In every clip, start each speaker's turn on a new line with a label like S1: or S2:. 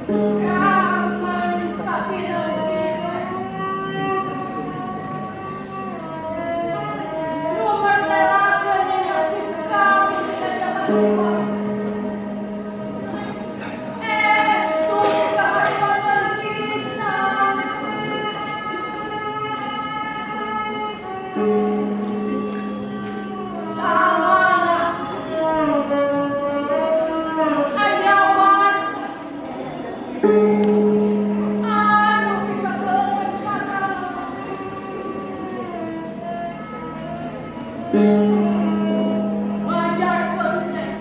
S1: Raman kapinawewan. Rumor talaga na nasib kami nila naman diba? Esto kahariwatan kisa. Sama na ayawan. Ano pinagawin sa wajar konten.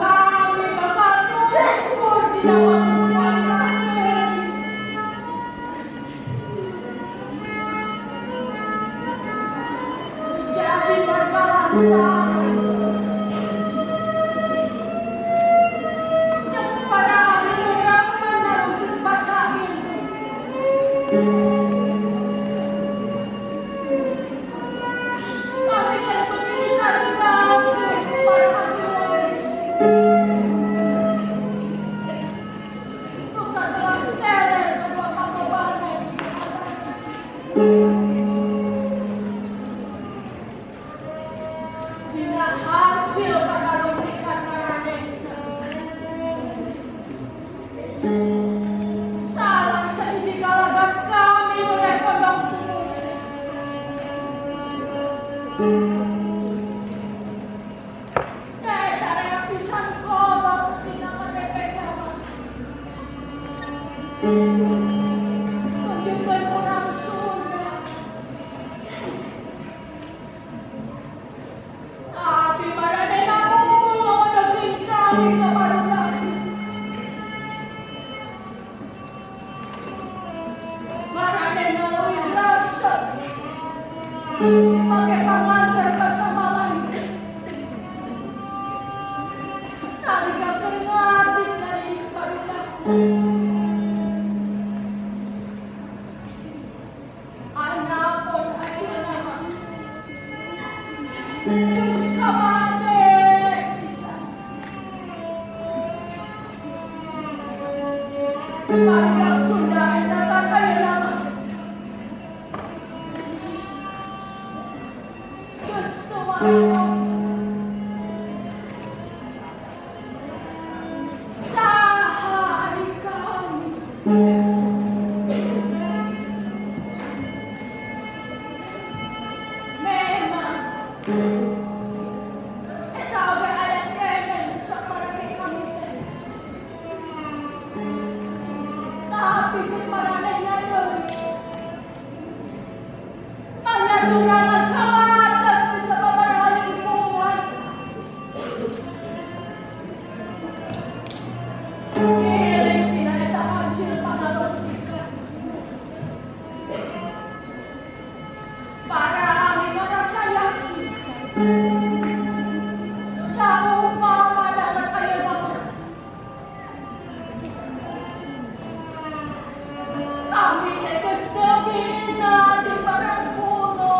S1: Kami bakal mengukur di dalam keluarga. Jadi berkalangan. Jangan pada hari orang menarung basahin. Kami kan begini tadi kami para manusia. Bukan telah seler kedua kababannya. Bila hasil penarungikan marane. Salah saiji galagan kami merepotkan. Dari pisan kolot pinakatepegawan. Tunjukkan orang Sunda. Tapi marane namumulong daging kami kabarang lagi. Marane nawin rasa. Pakai pangantar ka sa malayo. Tadi ka kengatin na rin karulang. Anapon hasil naman. Diyos ka mane, isa. Para sundain na kayo naman. Gusto mo sa hari kami. Memang ito ay alam kenen sa parang kami. Tapi sa paranay na doon. Ang naturangan sa matas ni sa babaraling pungan. Iling tinaita hasil pangalutikan. Para aming marasayaki. Sa upama dapat kayo naman. Kami ay gusto natin parang puno.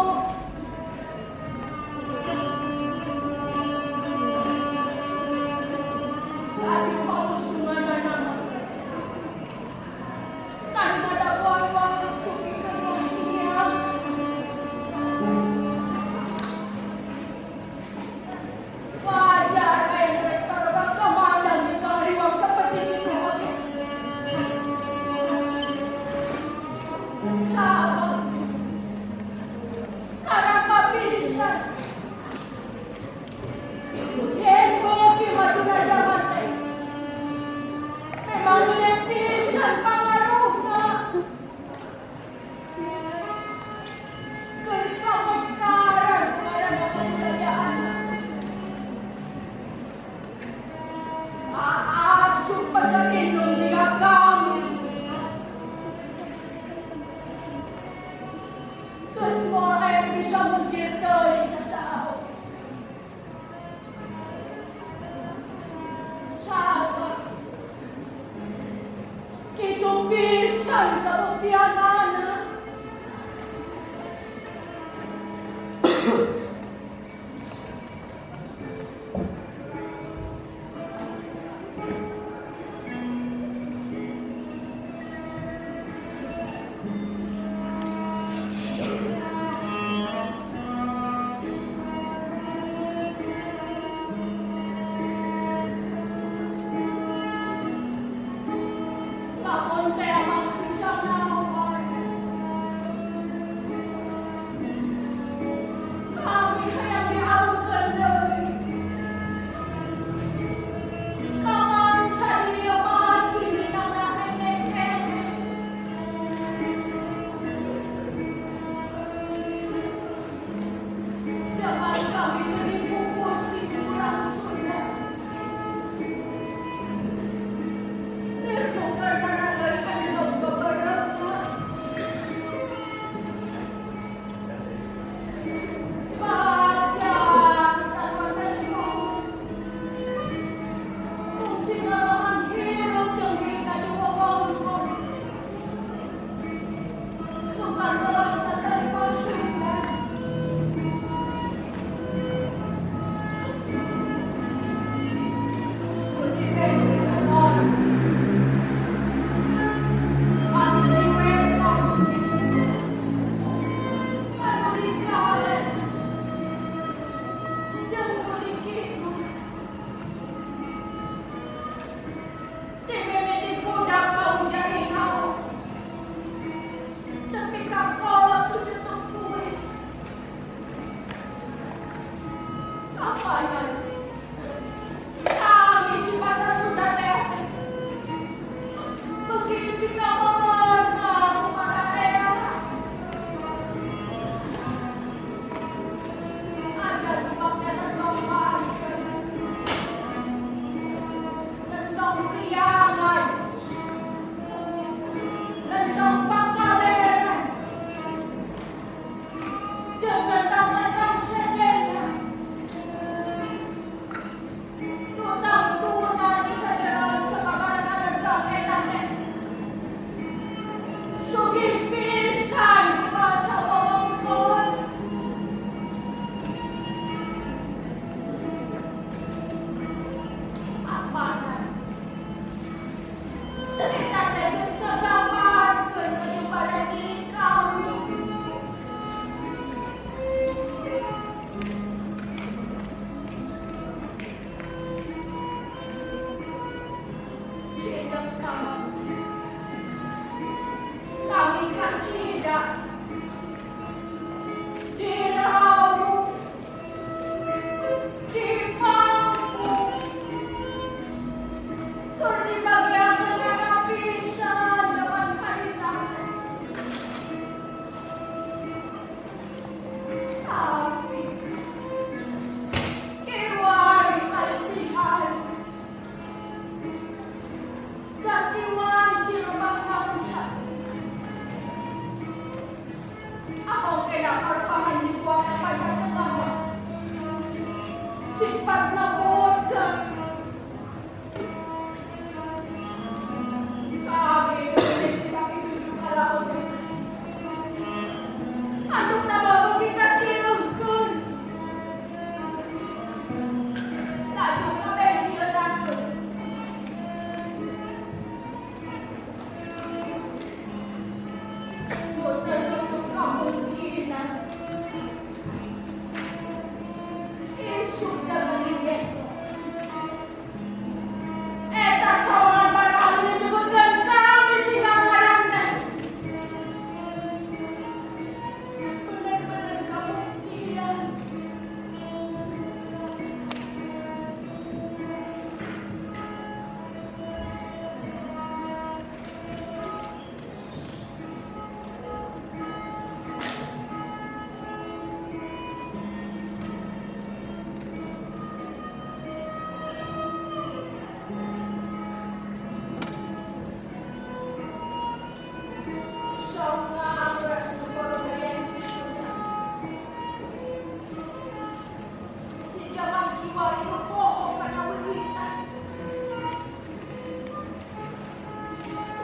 S1: Lagi pamusungan na naman. Kahit madawang tumigan mo niya. Wajar ay nagkaroon kamalan ni Kariwang sa patigituhan. Sabang karang mabilisan. Yan mo kimadunadaman ay. Memang ninepisan pangaruh na. Kerja mekaran para kebudayaan. Aasok pa sa inyong liga kami. Terus mo ay bisa mungkin dari sasao. Sabang kitumbisan kabutianana. priangan, lendong pangkaleran, jeung lendong-lendong sedena, tutang-tunan di sajeroan sababaraha lendong eta teh, sugih pisan basa wewengkon. Apanan eta teh geus ngagambarkeun kepada diri kami. Cidek nama kami kan cidak dirau dipangku tur dibagiakeun kana pisan lawan harita teh. Tapi kiwari kalitihan ganti wancil bangsa. Ako kena parpahan di kuat pajak utama. Sifat na bodoh. Kami menjadi sakit duduk ala otak. Aduk nama kita siluhkeun. Ladu kabeh dieunakeun. Boten nutup kemungkinan isuk jaga dingin. Eta sawangan barangkali disebutkan kami tinggal ngaranna. Bener-bener kemungkinan. Sangat rasa pergayaan Yesusnya. Di jalan kiwari berbohong karena wiwitan.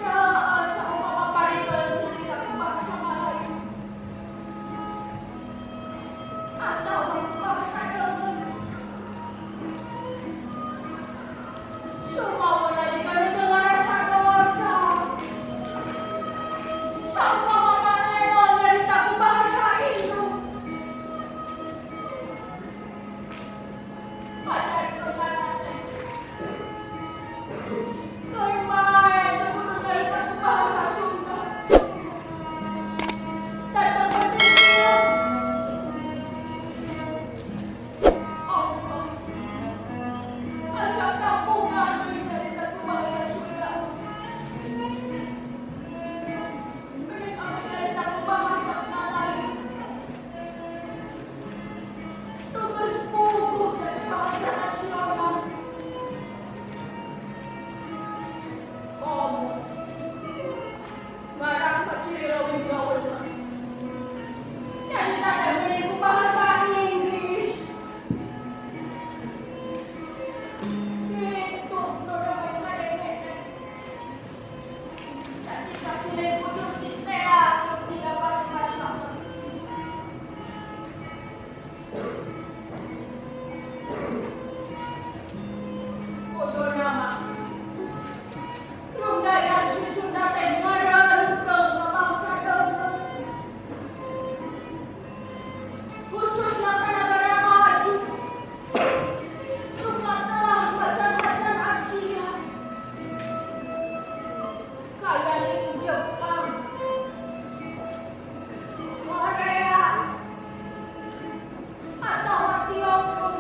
S1: Rasa umpama parikeun nyarita ku bangsa Malayu. Atau bangsa Jawa. Sumawana dikarenakan rasa dosa. Sama mama nenong nyarita ku bangsa Indo. Padahal kemana teh? Kau main namun nyarita ku bangsa Sunda. Datang berpikir, Allah, asa kampungan deui nyarita ku bangsa Sunda. Mending aku nyarita ku bangsa Malayu. Tugas puguh jadi bangsa nasional. Kamu ngarang kecil lebih gaul mah. Nyarita teh mending ku bahasa Inggris. Gitu nurang kadenge teh. Jadi kasih kudu di teater di dapat bahasa. Kudu nama Lundayan di Sunda teh ngareungkeun ka bangsa deungeun. Khususna ka negara maju. Luka telah macan-macan Asia. Kaya di Jepang, Korea, atau Tiongkok.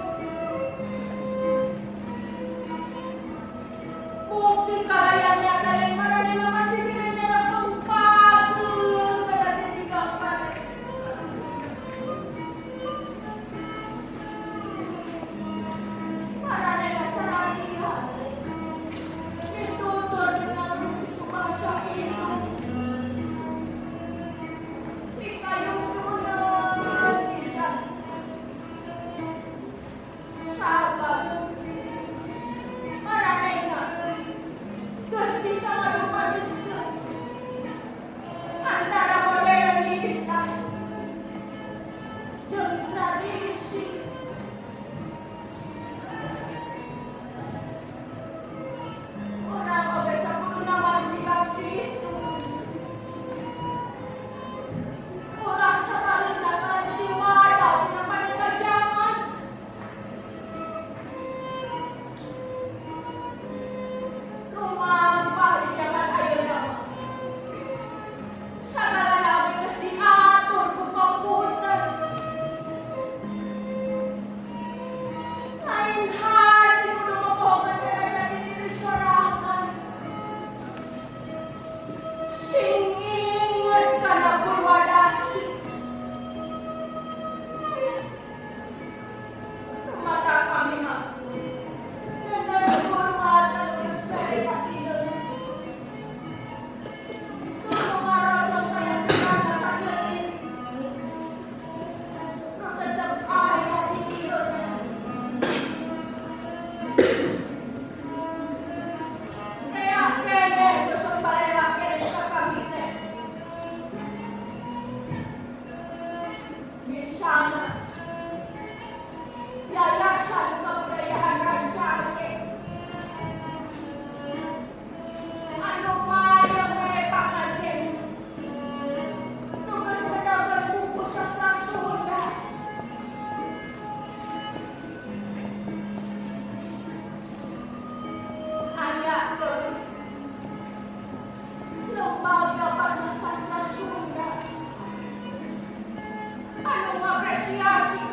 S1: Bukti kalayannya dari mana di masih pilih merah pengpageun berada di gambar. Mana ada dasar latihan. Di kasih